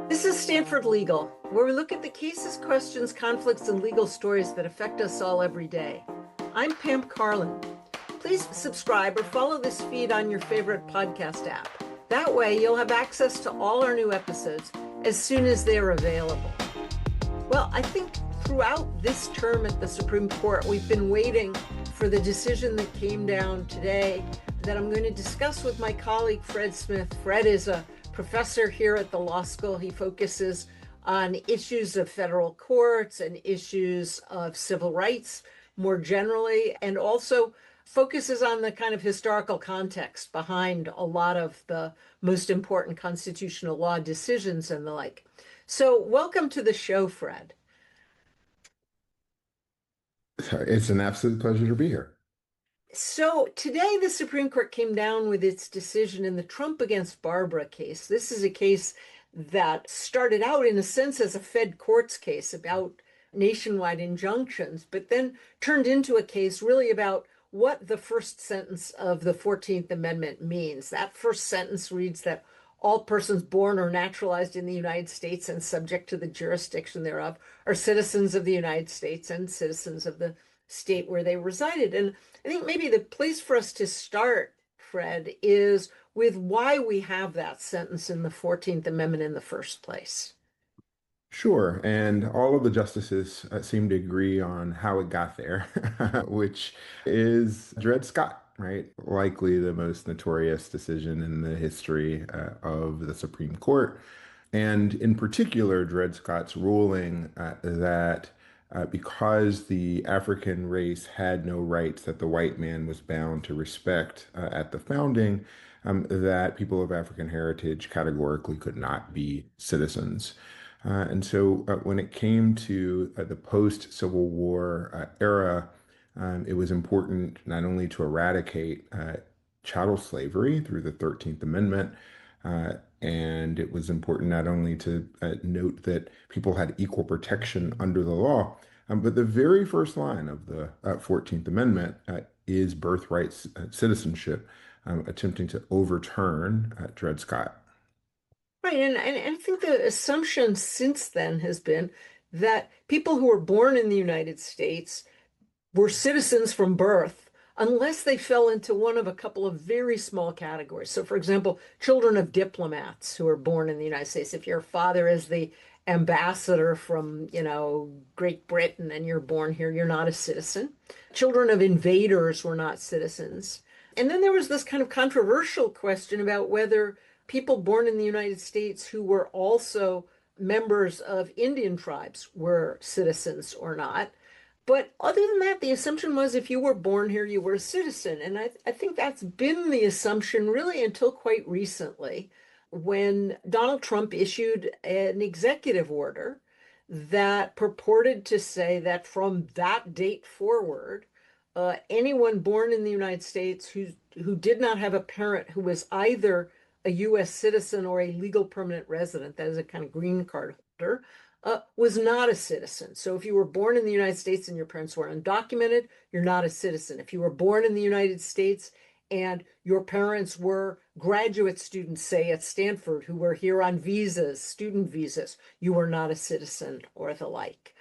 This is Stanford Legal, where we look at the cases, questions, conflicts, and legal stories that affect us all every day. I'm Pam Karlan. Please subscribe or follow this feed on your favorite podcast app. That way, you'll have access to all our new episodes as soon as they're available. Well, I think throughout this term at the Supreme Court, we've been waiting for the decision that came down today that I'm going to discuss with my colleague, Fred Smith. Fred is a professor here at the law school. He focuses on issues of federal courts and issues of civil rights more generally, and also focuses on the kind of historical context behind a lot of the most important constitutional law decisions and the like. So welcome to the show, Fred. It's an absolute pleasure to be here. So today, the Supreme Court came down with its decision in the Trump against Barbara case. This is a case that started out, in a sense, as a Fed courts case about nationwide injunctions, but then turned into a case really about what the first sentence of the 14th Amendment means. That first sentence reads that all persons born or naturalized in the United States and subject to the jurisdiction thereof are citizens of the United States and citizens of the state where they resided. And I think maybe the place for us to start, Fred, is with why we have that sentence in the 14th Amendment in the first place. Sure. And all of the justices seem to agree on how it got there, which is Dred Scott, right? Likely the most notorious decision in the history of the Supreme Court. And in particular, Dred Scott's ruling that because the African race had no rights that the white man was bound to respect at the founding, that people of African heritage categorically could not be citizens. And so when it came to the post-Civil War era, it was important not only to eradicate chattel slavery through the 13th Amendment, and it was important not only to note that people had equal protection under the law, but the very first line of the 14th Amendment is birthright citizenship, attempting to overturn Dred Scott. Right. And I think the assumption since then has been that people who were born in the United States were citizens from birth, unless they fell into one of a couple of very small categories. So, for example, children of diplomats who are born in the United States. If your father is the ambassador from, Great Britain and you're born here, you're not a citizen. Children of invaders were not citizens. And then there was this kind of controversial question about whether people born in the United States who were also members of Indian tribes were citizens or not. But other than that, the assumption was if you were born here, you were a citizen. And I think that's been the assumption really until quite recently, when Donald Trump issued an executive order that purported to say that from that date forward, anyone born in the United States who did not have a parent who was either a U.S. citizen or a legal permanent resident, that is a kind of green card holder, was not a citizen. So if you were born in the United States and your parents were undocumented, you're not a citizen. If you were born in the United States and your parents were graduate students, say at Stanford, who were here on visas, student visas, you were not a citizen or the like.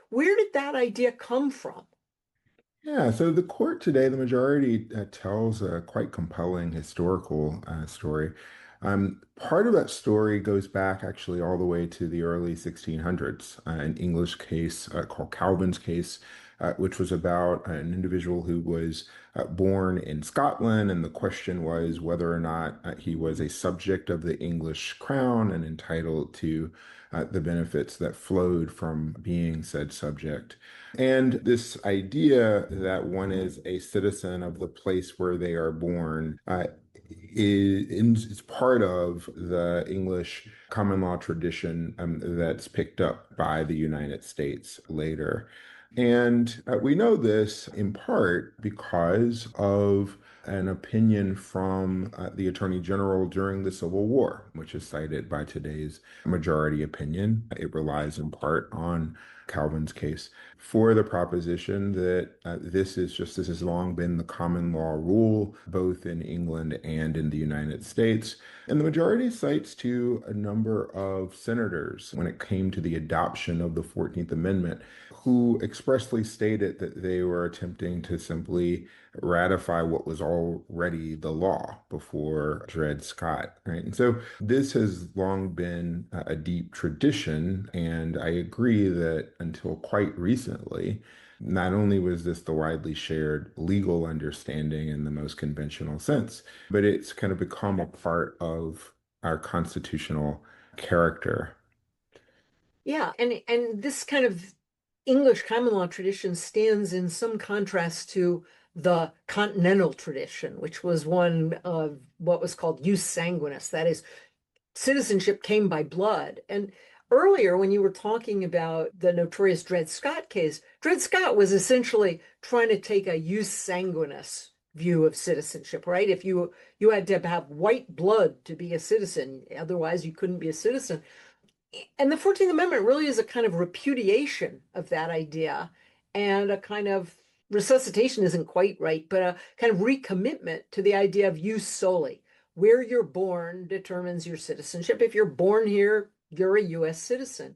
Where did that idea come from? Yeah, so the court today, the majority tells a quite compelling historical story. Part of that story goes back actually all the way to the early 1600s, an English case called Calvin's case, which was about an individual who was born in Scotland, and the question was whether or not he was a subject of the English crown and entitled to the benefits that flowed from being said subject. And this idea that one is a citizen of the place where they are born is part of the English common law tradition that's picked up by the United States later. And we know this in part because of an opinion from the Attorney General during the Civil War, which is cited by today's majority opinion. It relies in part on Calvin's case, for the proposition that this has long been the common law rule, both in England and in the United States. And the majority cites to a number of senators when it came to the adoption of the 14th Amendment, who expressly stated that they were attempting to simply ratify what was already the law before Dred Scott, right? And so this has long been a deep tradition, and I agree that until quite recently, not only was this the widely shared legal understanding in the most conventional sense, but it's kind of become a part of our constitutional character. Yeah, and this kind of English common law tradition stands in some contrast to the continental tradition, which was one of what was called jus sanguinis. That is, citizenship came by blood. And earlier, when you were talking about the notorious Dred Scott case, Dred Scott was essentially trying to take a jus sanguinis view of citizenship, right? If you had to have white blood to be a citizen, otherwise you couldn't be a citizen. And the 14th Amendment really is a kind of repudiation of that idea and a kind of resuscitation isn't quite right, but a kind of recommitment to the idea of jus soli. Where you're born determines your citizenship. If you're born here, you're a US citizen.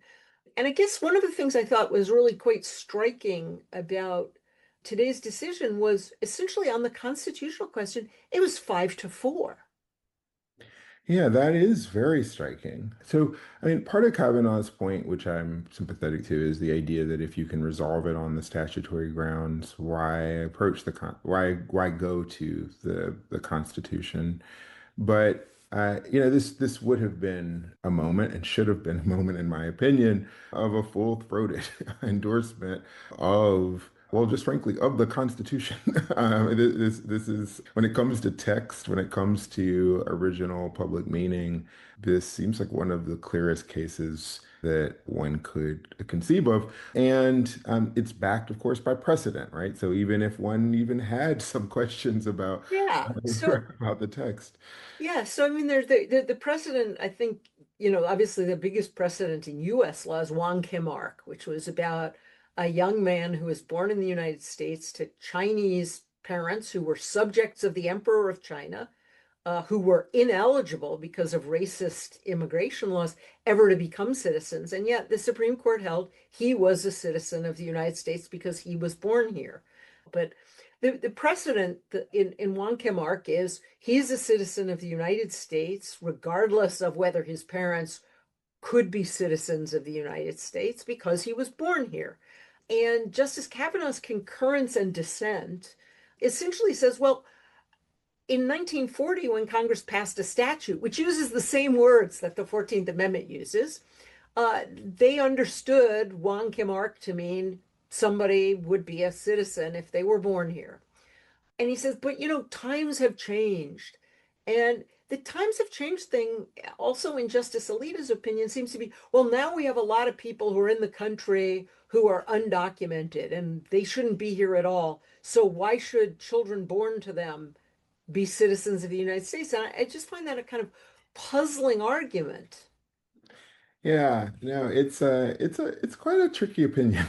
And I guess one of the things I thought was really quite striking about today's decision was essentially on the constitutional question, it was 5-4. Yeah, that is very striking. So, I mean, part of Kavanaugh's point, which I'm sympathetic to, is the idea that if you can resolve it on the statutory grounds, why approach the why go to the Constitution? But this would have been a moment and should have been a moment, in my opinion, of a full-throated endorsement of, well, just frankly, of the Constitution. This is when it comes to text, when it comes to original public meaning, this seems like one of the clearest cases that one could conceive of. And it's backed, of course, by precedent, right? So even if one even had some questions about Yeah. So about the text. yeah, so I mean, there's the precedent. I think, obviously the biggest precedent in U.S. law is Wong Kim Ark, which was about a young man who was born in the United States to Chinese parents who were subjects of the Emperor of China, who were ineligible because of racist immigration laws ever to become citizens. And yet the Supreme Court held he was a citizen of the United States because he was born here. But the precedent in Wong Kim Ark is he's a citizen of the United States, regardless of whether his parents could be citizens of the United States because he was born here. And Justice Kavanaugh's concurrence and dissent essentially says, well, in 1940, when Congress passed a statute which uses the same words that the 14th Amendment uses, they understood Wong Kim Ark to mean somebody would be a citizen if they were born here. And he says, but times have changed. And the times have changed thing also in Justice Alito's opinion seems to be, well, now we have a lot of people who are in the country who are undocumented and they shouldn't be here at all. So why should children born to them be citizens of the United States? And I just find that a kind of puzzling argument. Yeah, no, it's quite a tricky opinion,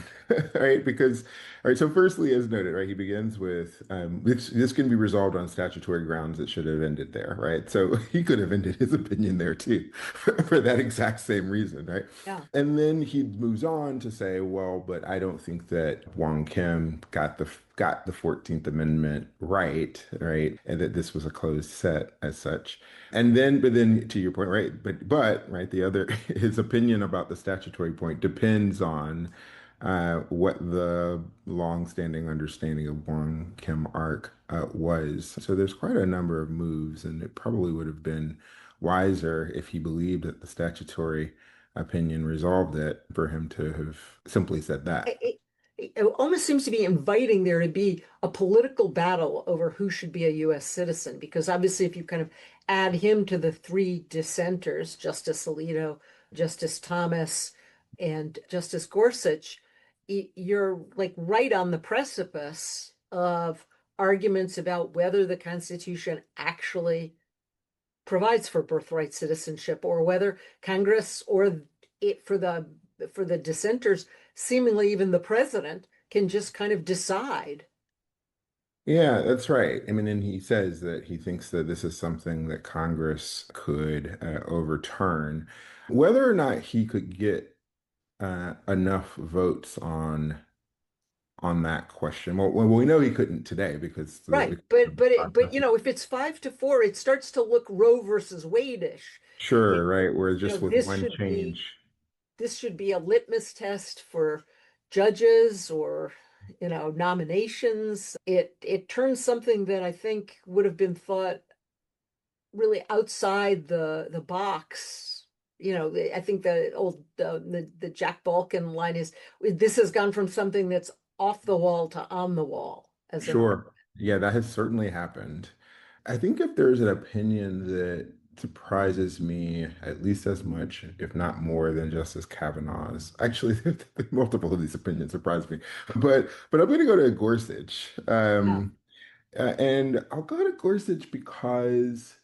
right? Because, all right, so firstly, as noted, right, he begins with this can be resolved on statutory grounds that should have ended there, right? So he could have ended his opinion there too, for that exact same reason, right? Yeah. And then he moves on to say, well, but I don't think that Wong Kim got the 14th Amendment right, and that this was a closed set as such. But then to your point, right, but right, the other his opinion about the statutory point depends on what the long-standing understanding of Wong Kim Ark was. So there's quite a number of moves, and it probably would have been wiser if he believed that the statutory opinion resolved it for him to have simply said that. It almost seems to be inviting there to be a political battle over who should be a U.S. citizen, because obviously, if you kind of add him to the three dissenters, Justice Alito, Justice Thomas, and Justice Gorsuch, you're like right on the precipice of arguments about whether the Constitution actually provides for birthright citizenship or whether Congress or it for the for the dissenters, seemingly even the president can just kind of decide. Yeah, that's right. I mean, and he says that he thinks that this is something that Congress could overturn. Whether or not he could get enough votes on that question. Well, we know he couldn't today Right. because But if it's 5-4, it starts to look Roe versus Wade-ish. sure, right? Where You know, just with this one should be change, this should be a litmus test for judges or, nominations. It turns something that I think would have been thought really outside the box. I think the old the Jack Balkan line is this has gone from something that's off the wall to on the wall as an argument. sure. Yeah, that has certainly happened. I think if there's an opinion that surprises me at least as much, if not more, than Justice Kavanaugh's. Actually, multiple of these opinions surprise me. But I'm going to go to Gorsuch. Yeah. And I'll go to Gorsuch because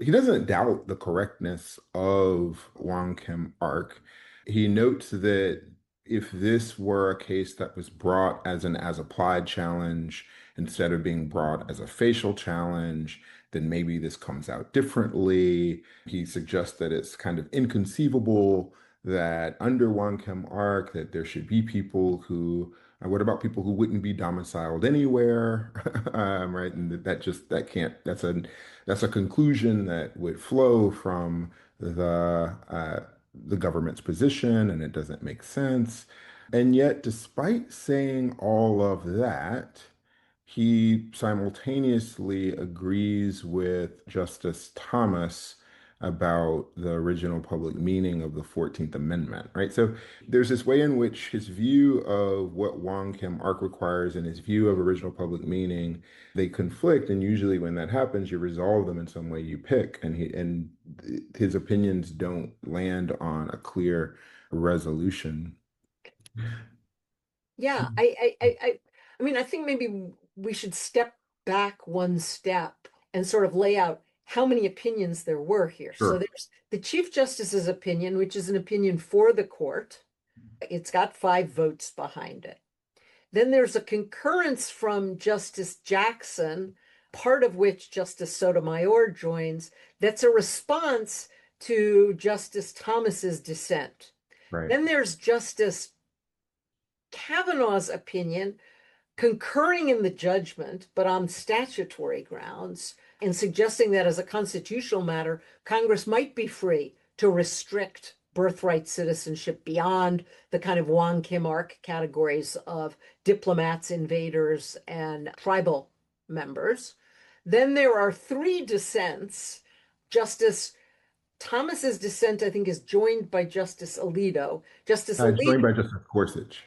he doesn't doubt the correctness of Wong Kim Ark. He notes that if this were a case that was brought as an as applied challenge instead of being brought as a facial challenge, then maybe this comes out differently. He suggests that it's kind of inconceivable that under Wong Kim Ark that there should be people who what about people who wouldn't be domiciled anywhere? Right? And that can't, that's a conclusion that would flow from the government's position, and it doesn't make sense. And yet, despite saying all of that, he simultaneously agrees with Justice Thomas about the original public meaning of the 14th Amendment, right? So there's this way in which his view of what Wong Kim Ark requires and his view of original public meaning, they conflict. And usually when that happens, you resolve them in some way you pick. And his opinions don't land on a clear resolution. Yeah, I mean, I think maybe we should step back one step and sort of lay out how many opinions there were here. So Sure. there's the Chief Justice's opinion, which is an opinion for the court. It's got 5 votes behind it. Then there's a concurrence from Justice Jackson, part of which Justice Sotomayor joins. That's a response to Justice Thomas's dissent. Right. Then there's Justice Kavanaugh's opinion, concurring in the judgment, but on statutory grounds, and suggesting that as a constitutional matter, Congress might be free to restrict birthright citizenship beyond the kind of Wong Kim Ark categories of diplomats, invaders, and tribal members. Then there are 3 dissents. Justice Thomas's dissent, I think, is joined by Justice Alito. Justice Joined Alito by Justice Gorsuch.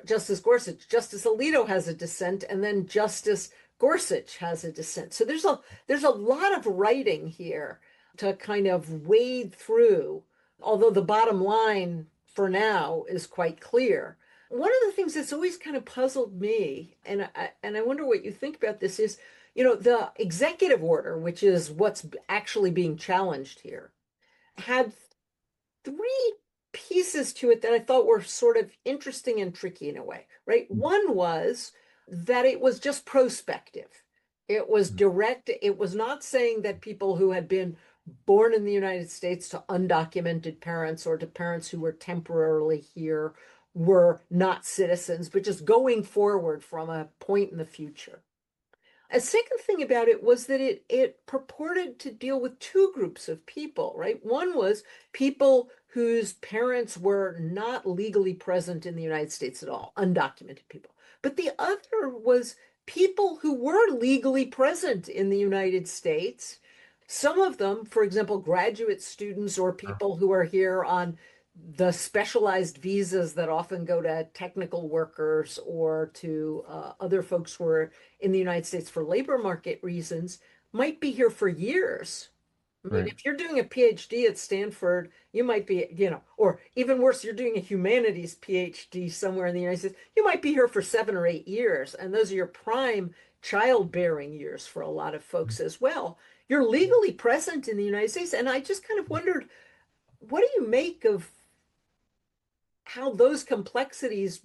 Justice Gorsuch. Justice Alito has a dissent, and then Justice Gorsuch has a dissent. So there's a lot of writing here to kind of wade through, although the bottom line for now is quite clear. One of the things that's always kind of puzzled me, and I wonder what you think about this, is, the executive order, which is what's actually being challenged here, had 3 pieces to it that I thought were sort of interesting and tricky in a way, right? One was that it was just prospective. It was direct. It was not saying that people who had been born in the United States to undocumented parents or to parents who were temporarily here were not citizens, but just going forward from a point in the future. A second thing about it was that it purported to deal with 2 groups of people, right? One was people whose parents were not legally present in the United States at all, undocumented people. But the other was people who were legally present in the United States. Some of them, for example, graduate students or people who are here on the specialized visas that often go to technical workers or to other folks who are in the United States for labor market reasons, might be here for years. I mean, Right. if you're doing a PhD at Stanford, you might be, or even worse, you're doing a humanities PhD somewhere in the United States, you might be here for 7 or 8 years. And those are your prime childbearing years for a lot of folks as well. You're legally present in the United States. And I just kind of wondered, what do you make of how those complexities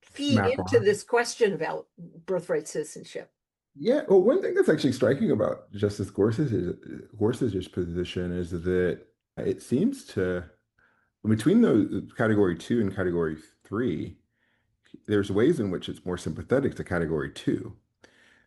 feed Map into on. this question about birthright citizenship. Yeah, well, one thing that's actually striking about Gorsuch's position is that it seems to, between the category two and category three, there's ways in which it's more sympathetic to category two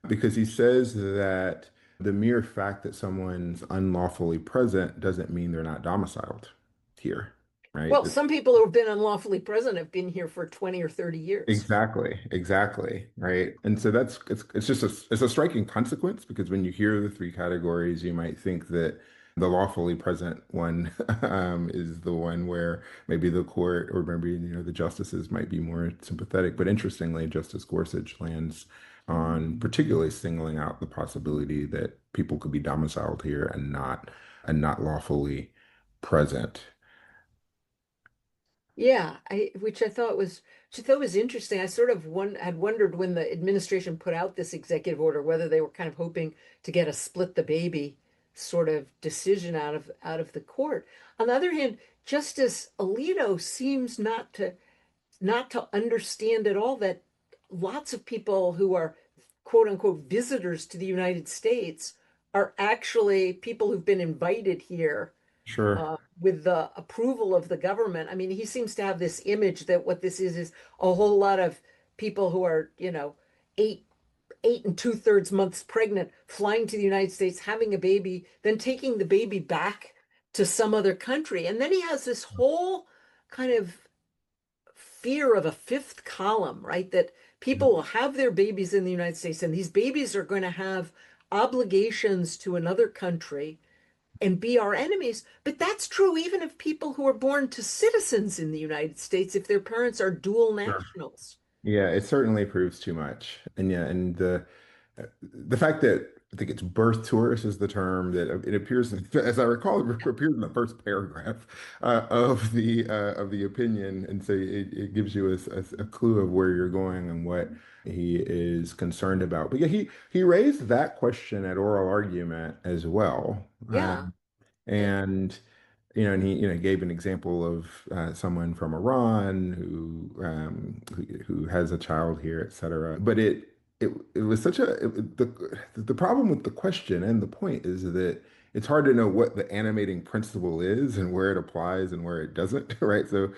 because he says that the mere fact that someone's unlawfully present doesn't mean they're not domiciled here, right? Well, some people who have been unlawfully present have been here for 20 or 30 years. Exactly, exactly, right. And so it's just it's a striking consequence because when you hear the three categories, you might think that the lawfully present one is the one where maybe the court or maybe the justices might be more sympathetic. But interestingly, Justice Gorsuch lands on particularly singling out the possibility that people could be domiciled here and not lawfully present. Yeah, which I thought was interesting. I sort of had wondered when the administration put out this executive order whether they were kind of hoping to get a split the baby sort of decision out of the court. On the other hand, Justice Alito seems not to understand at all that lots of people who are quote unquote visitors to the United States are actually people who've been invited here Sure, with the approval of the government. I mean, he seems to have this image that what this is a whole lot of people who are, eight, 8 and 2/3 months pregnant, flying to the United States, having a baby, then taking the baby back to some other country. And then he has this whole kind of fear of a fifth column, right? That people will have their babies in the United States, and these babies are going to have obligations to another country and be our enemies. But that's true even of people who are born to citizens in the United States if their parents are dual sure. nationals. Yeah, it certainly proves too much. And yeah, and the fact that I think it's birth tourist is the term that it appears, as I recall, it appears in the first paragraph of the opinion, and so it gives you a clue of where you're going and what he is concerned about. But yeah, he raised that question at oral argument as well, Yeah. and and he gave an example of someone from Iran who has a child here, et cetera. But it was such the problem with the question and the point is that it's hard to know what the animating principle is and where it applies and where it doesn't, right? So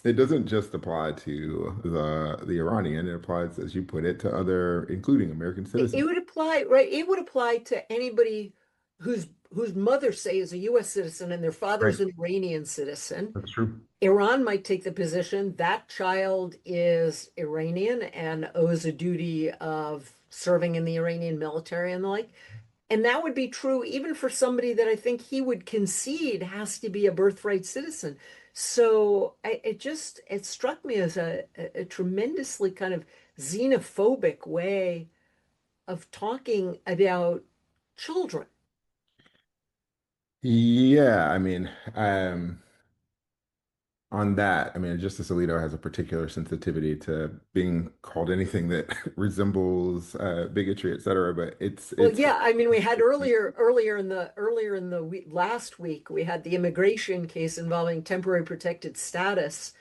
it doesn't just apply to the Iranian, it applies, as you put it, to other, including American It citizens. would apply, right? It would apply to anybody whose mother, say, is a US citizen and their Right. father's an Iranian citizen. That's true. Iran might take the position that child is Iranian and owes a duty of serving in the Iranian military and the like. And that would be true even for somebody that I think he would concede has to be a birthright citizen. So it struck me as a tremendously kind of xenophobic way of talking about children. Yeah, I mean, on that, I mean, Justice Alito has a particular sensitivity to being called anything that resembles bigotry, et cetera. But Well, it's yeah, I mean, we had earlier in the week, last week, we had the immigration case involving temporary protected status,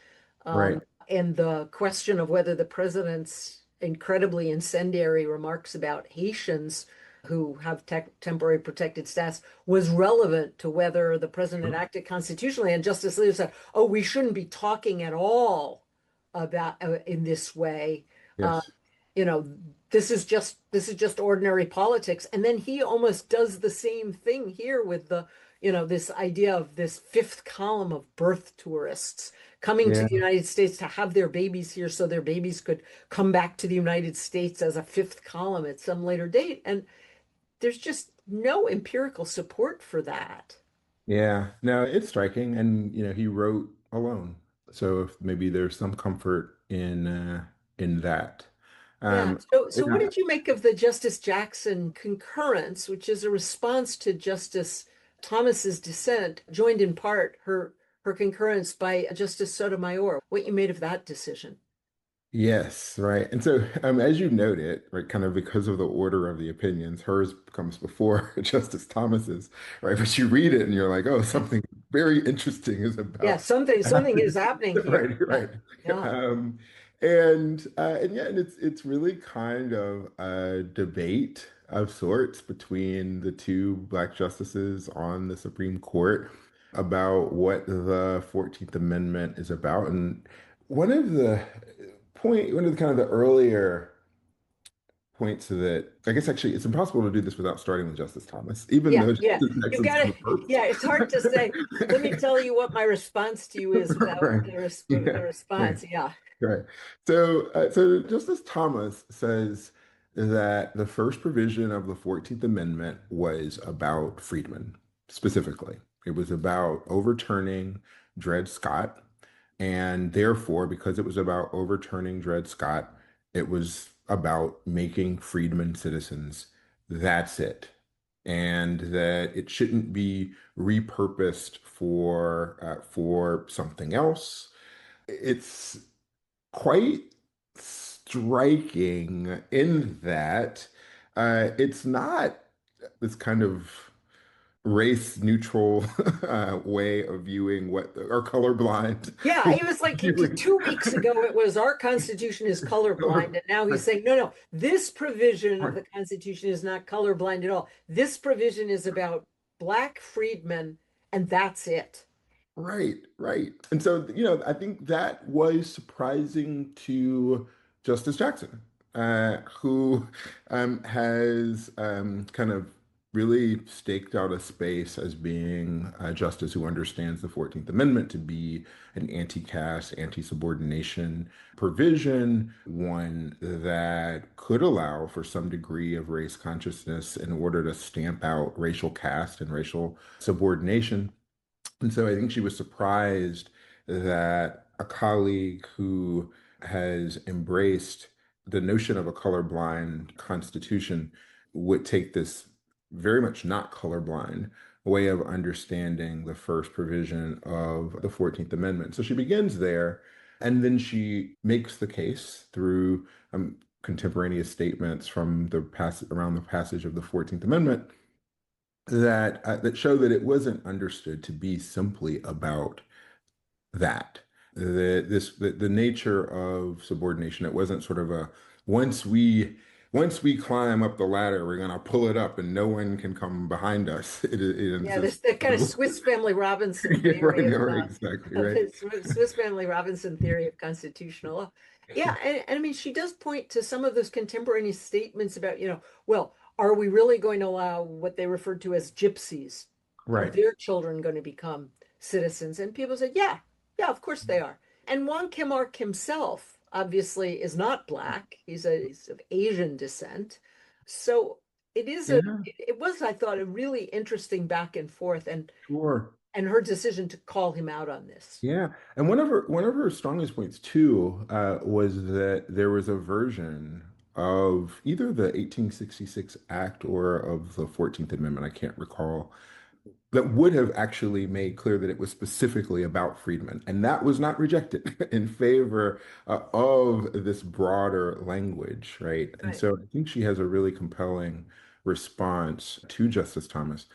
right. and the question of whether the president's incredibly incendiary remarks about Haitians who have temporary protected status was relevant to whether the president acted constitutionally. And Justice Alito said, "Oh, we shouldn't be talking at all about in this way. Uh, Yes. you know, this is just ordinary politics." And then he almost does the same thing here with this idea of this fifth column of birth tourists coming to Yeah. the United States to have their babies here so their babies could come back to the United States as a fifth column at some later date. And there's just no empirical support for that. Yeah. No, it's striking. And, he wrote alone. So if maybe there's some comfort in that. Yeah. Um, So what yeah. did you make of the Justice Jackson concurrence, which is a response to Justice Thomas's dissent, joined in part her concurrence by Justice Sotomayor? What you made of that decision? Yes, right. And so, as you noted, right, kind of because of the order of the opinions, hers comes before Justice Thomas's, right? But you read it and you're like, oh, something. very interesting is Yeah, about something is happening here. right, Yeah, right. yeah, Um, and yeah, and it's really kind of a debate of sorts between the two black justices on the Supreme Court about what the 14th Amendment is about. And one of the kind of the earlier points that I guess actually it's impossible to do this without starting with Justice Thomas, even yeah, though yeah. Justice You Jackson's got to, come first. yeah, it's hard to say. Let me tell you what my response to you is without Right. the Yeah. Right. response. Yeah. Right. So Justice Thomas says that the first provision of the 14th Amendment was about freedmen specifically. It was about overturning Dred Scott. And therefore, because it was about overturning Dred Scott, it was about making freedmen citizens. That's it. And that it shouldn't be repurposed for something else. It's quite striking in that it's not this kind of race neutral way of viewing or colorblind Yeah, he was like viewing 2 weeks ago, it was our Constitution is colorblind. And now he's saying, no, no, this provision of the Constitution is not colorblind at all. This provision is about black freedmen, and that's it. Right, right. And so, I think that was surprising to Justice Jackson, who has kind of really staked out a space as being a justice who understands the 14th Amendment to be an anti-caste, anti-subordination provision, one that could allow for some degree of race consciousness in order to stamp out racial caste and racial subordination. And so I think she was surprised that a colleague who has embraced the notion of a colorblind constitution would take this very much not colorblind way of understanding the first provision of the 14th Amendment. So she begins there, and then she makes the case through contemporaneous statements from the around the passage of the 14th Amendment that show that it wasn't understood to be simply about that. The nature of subordination, it wasn't sort of a once we once we climb up the ladder, we're gonna pull it up and no one can come behind us. Yeah, It's this the kind of Swiss Family Robinson yeah, theory right, of right, exactly, right. the Swiss Family Robinson theory of constitutional law. Yeah, and I mean, she does point to some of those contemporaneous statements about, well, are we really going to allow what they referred to as gypsies? Are Right. their children going to become citizens? And people said, yeah, yeah, of course they are. And Wong Kim Ark himself obviously is not black. He's of Asian descent. So Yeah, it was, I thought, a really interesting back and forth, sure. and her decision to call him out on this. Yeah, and one of her strongest points too was that there was a version of either the 1866 Act or of the 14th Amendment, I can't recall, that would have actually made clear that it was specifically about freedmen, and that was not rejected in favor of this broader language, right? And Right. so I think she has a really compelling response to Justice Thomas.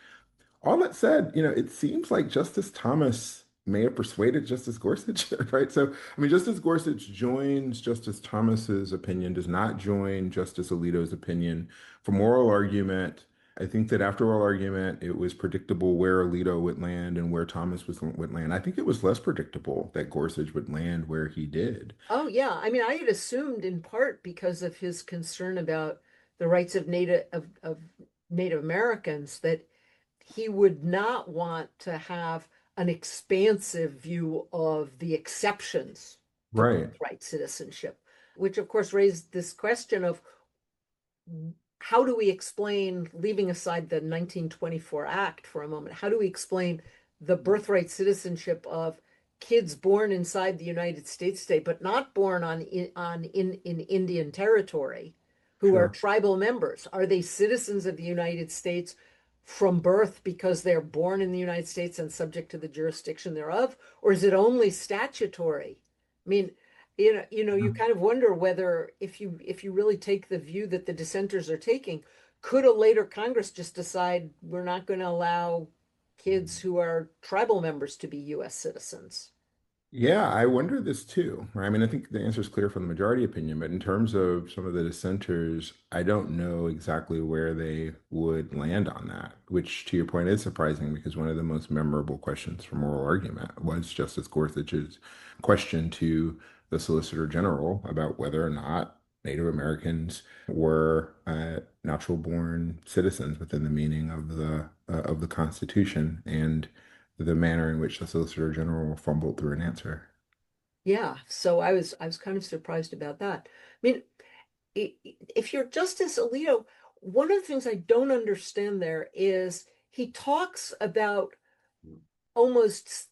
All that said, it seems like Justice Thomas may have persuaded Justice Gorsuch, right? So, I mean, Justice Gorsuch joins Justice Thomas's opinion, does not join Justice Alito's opinion. From oral argument, I think that after oral argument, it was predictable where Alito would land and where would land. I think it was less predictable that Gorsuch would land where he did. Oh, yeah. I mean, I had assumed in part because of his concern about the rights of Native Americans that he would not want to have an expansive view of the exceptions to Right. birthright citizenship, which of course raised this question of how do we explain, leaving aside the 1924 Act for a moment, how do we explain the birthright citizenship of kids born inside the United States state, but not born in Indian territory, who are Sure. tribal members? Are they citizens of the United States from birth because they're born in the United States and subject to the jurisdiction thereof, or is it only statutory? I mean, you kind of wonder whether if you really take the view that the dissenters are taking, could a later Congress just decide we're not going to allow kids who are tribal members to be US citizens. Yeah, I wonder this too. Right? I mean, I think the answer is clear from the majority opinion, but in terms of some of the dissenters, I don't know exactly where they would land on that, which to your point is surprising because one of the most memorable questions from oral argument was Justice Gorsuch's question to the Solicitor General about whether or not Native Americans were natural born citizens within the meaning of the Constitution. And the manner in which the Solicitor General fumbled through an answer. Yeah, so I was kind of surprised about that. I mean, if you're Justice Alito, one of the things I don't understand there is he talks about almost,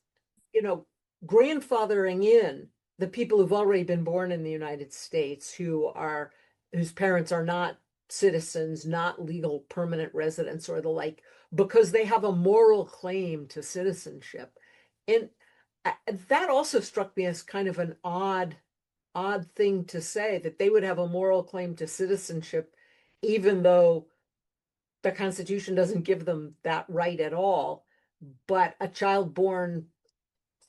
you know, grandfathering in the people who've already been born in the United States whose parents are not citizens, not legal permanent residents or the like, because they have a moral claim to citizenship. And that also struck me as kind of an odd thing to say that they would have a moral claim to citizenship, even though the Constitution doesn't give them that right at all. But a child born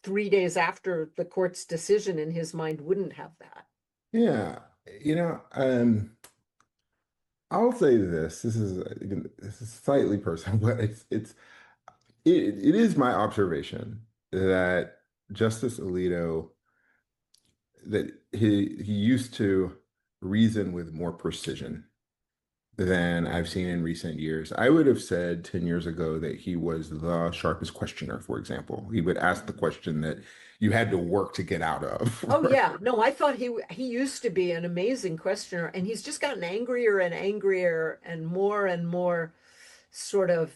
3 days after the court's decision in his mind wouldn't have that. Yeah, you know, I'll say this. This is slightly personal, but it is my observation that Justice Alito that he used to reason with more precision than I've seen in recent years. I would have said 10 years ago that he was the sharpest questioner, for example. He would ask the question that you had to work to get out of. Oh yeah, no, I thought he used to be an amazing questioner, and he's just gotten angrier and angrier and more sort of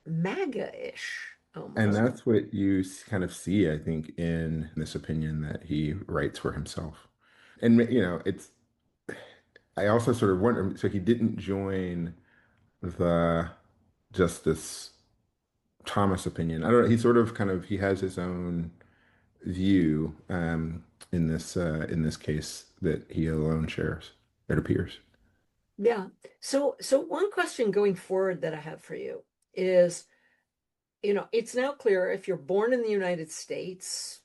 MAGA-ish And almost. that's what you kind of see, I think, in this opinion that he writes for himself. And, you know, I also sort of wonder, so he didn't join the Justice Thomas opinion. I don't know. He sort of kind of, he has his own view in this case that he alone shares, it appears. Yeah. So one question going forward that I have for you is, it's now clear if you're born in the United States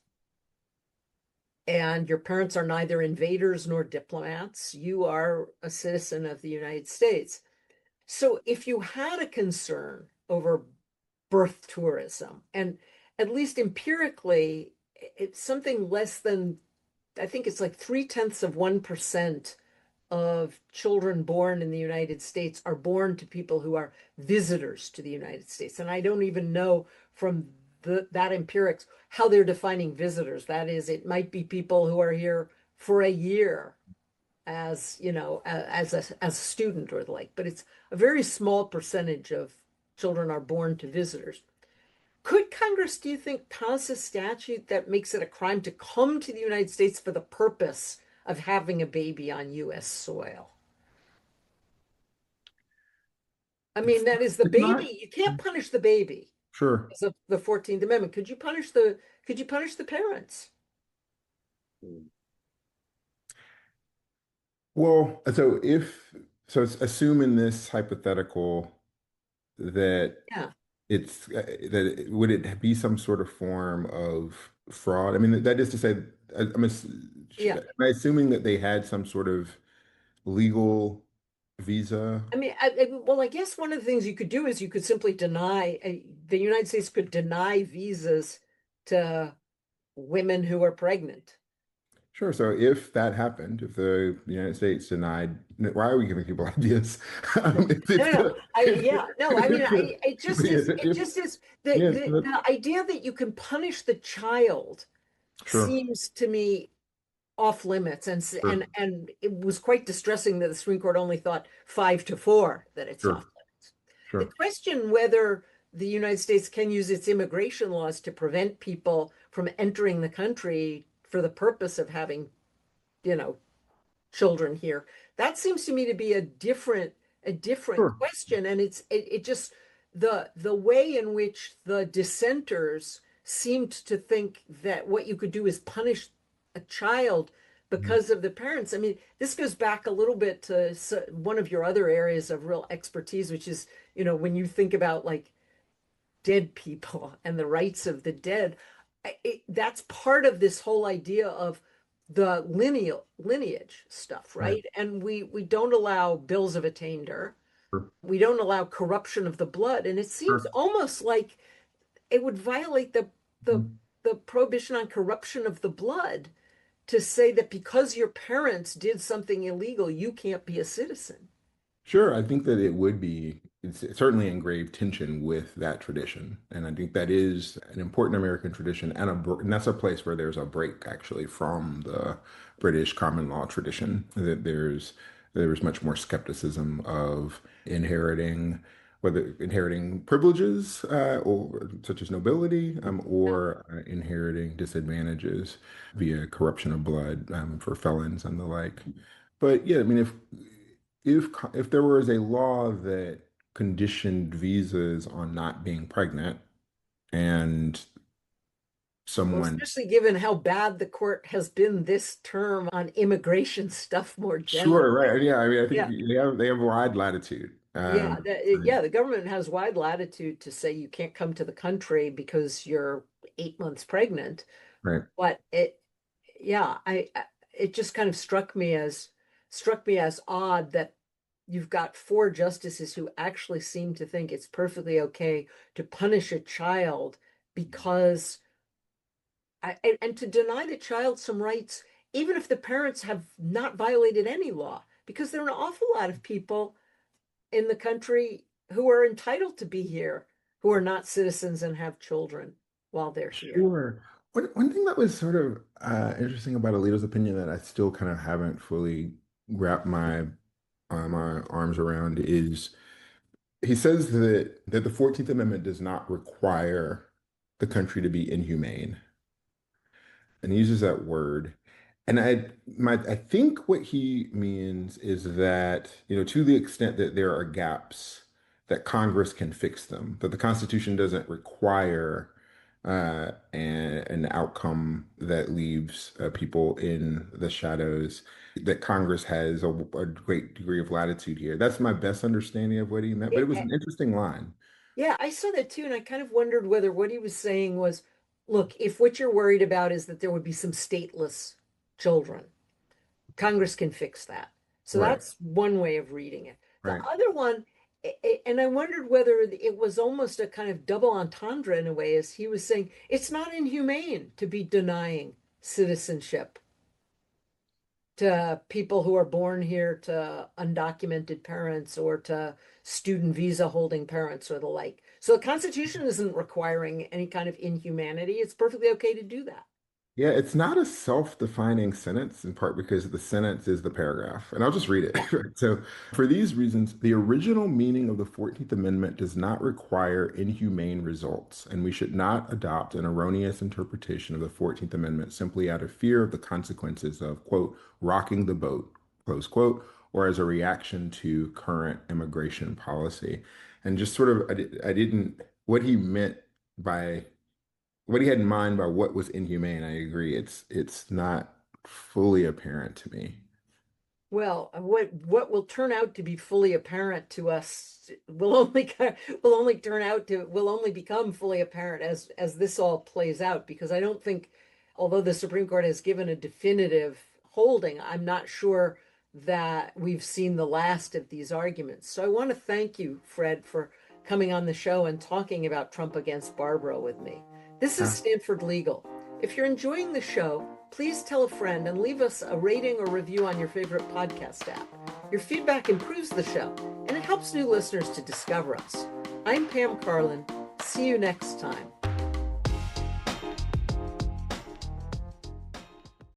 and your parents are neither invaders nor diplomats, you are a citizen of the United States. So if you had a concern over birth tourism, and at least empirically, it's something less than, I think it's like 0.3% of children born in the United States are born to people who are visitors to the United States. And I don't even know from that empirics how they're defining visitors. That is, it might be people who are here for a year as, as a student or the like, but it's a very small percentage of children are born to visitors. Could Congress, do you think, pass a statute that makes it a crime to come to the United States for the purpose of having a baby on US soil? I mean, It's that is the it's not baby. You can't punish the baby sure. because of the 14th Amendment. Could you punish the parents? Well, so it's assume in this hypothetical that Yeah, would it be some sort of form of fraud? I mean, that is to say, yeah. am I assuming that they had some sort of legal visa? I mean, well, I guess one of the things you could do is you could simply the United States could deny visas to women who are pregnant. Sure. So if that happened, if the United States denied, why are we giving people ideas? No, If no, the, yeah, no, I mean, it if, just is yeah, the idea that you can punish the child sure, seems to me off limits, sure, and it was quite distressing that the Supreme Court only thought 5-4 that it's off sure, limits. The sure. question whether the United States can use its immigration laws to prevent people from entering the country for the purpose of having, you know, children here. That seems to me to be a different Sure. question. And it just the way in which the dissenters seemed to think that what you could do is punish a child Mhm. because of the parents. I mean, this goes back a little bit to one of your other areas of real expertise, which is, when you think about like dead people and the rights of the dead. That's part of this whole idea of the lineage stuff, Right. right? And we don't allow bills of attainder. Sure. We don't allow corruption of the blood. And it seems Sure. almost like it would violate the Mhm. the prohibition on corruption of the blood to say that because your parents did something illegal, you can't be a citizen. Sure, I think that it would be, it's certainly in grave tension with that tradition. And I think that is an important American tradition and that's a place where there's a break actually from the British common law tradition, that there's much more skepticism of inheriting, whether inheriting privileges or such as nobility Yeah. or inheriting disadvantages via corruption of blood for felons and the like. But yeah, I mean, if there was a law that conditioned visas on not being pregnant and Well, someone, especially given how bad the court has been this term on immigration stuff more sure, generally. right, yeah, I mean, I think Yeah. they have wide latitude. Yeah, Right, yeah, the government has wide latitude to say you can't come to the country because you're 8 months pregnant. right. But yeah, it just kind of struck me as odd that you've got four justices who actually seem to think it's perfectly okay to punish a child because and to deny the child some rights, even if the parents have not violated any law, because there are an awful lot of people in the country who are entitled to be here, who are not citizens and have children while they're here. Sure. One thing that was sort of interesting about Alito's opinion that I still kind of haven't fully wrapped my arms around is he says that the 14th Amendment does not require the country to be inhumane. And he uses that word. And I think what he means is that, to the extent that there are gaps, that Congress can fix them, that the Constitution doesn't require an outcome that leaves people in the shadows, that Congress has a great degree of latitude here. That's my best understanding of what he meant, but it was It, an interesting line. Yeah, I saw that too, and I kind of wondered whether what he was saying was, look, if what you're worried about is that there would be some stateless children, Congress can fix that. So Right, that's one way of reading it. The right. other one, and I wondered whether it was almost a kind of double entendre in a way, as he was saying, it's not inhumane to be denying citizenship to people who are born here to undocumented parents or to student visa holding parents or the like. So the Constitution isn't requiring any kind of inhumanity. It's perfectly okay to do that. Yeah, it's not a self-defining sentence, in part because the sentence is the paragraph. And I'll just read it. Right? So, for these reasons, the original meaning of the 14th Amendment does not require inhumane results, and we should not adopt an erroneous interpretation of the 14th Amendment simply out of fear of the consequences of, quote, rocking the boat, close quote, or as a reaction to current immigration policy. And just sort of, I didn't, what he meant by what he had in mind by what was inhumane, I agree. It's not fully apparent to me. Well, what will turn out to be fully apparent to us will only become fully apparent as this all plays out, because I don't think, although the Supreme Court has given a definitive holding, I'm not sure that we've seen the last of these arguments. So I want to thank you, Fred, for coming on the show and talking about Trump against Barbara with me. This is Uh, Stanford Legal. If you're enjoying the show, please tell a friend and leave us a rating or review on your favorite podcast app. Your feedback improves the show, and it helps new listeners to discover us. I'm Pam Karlan. See you next time.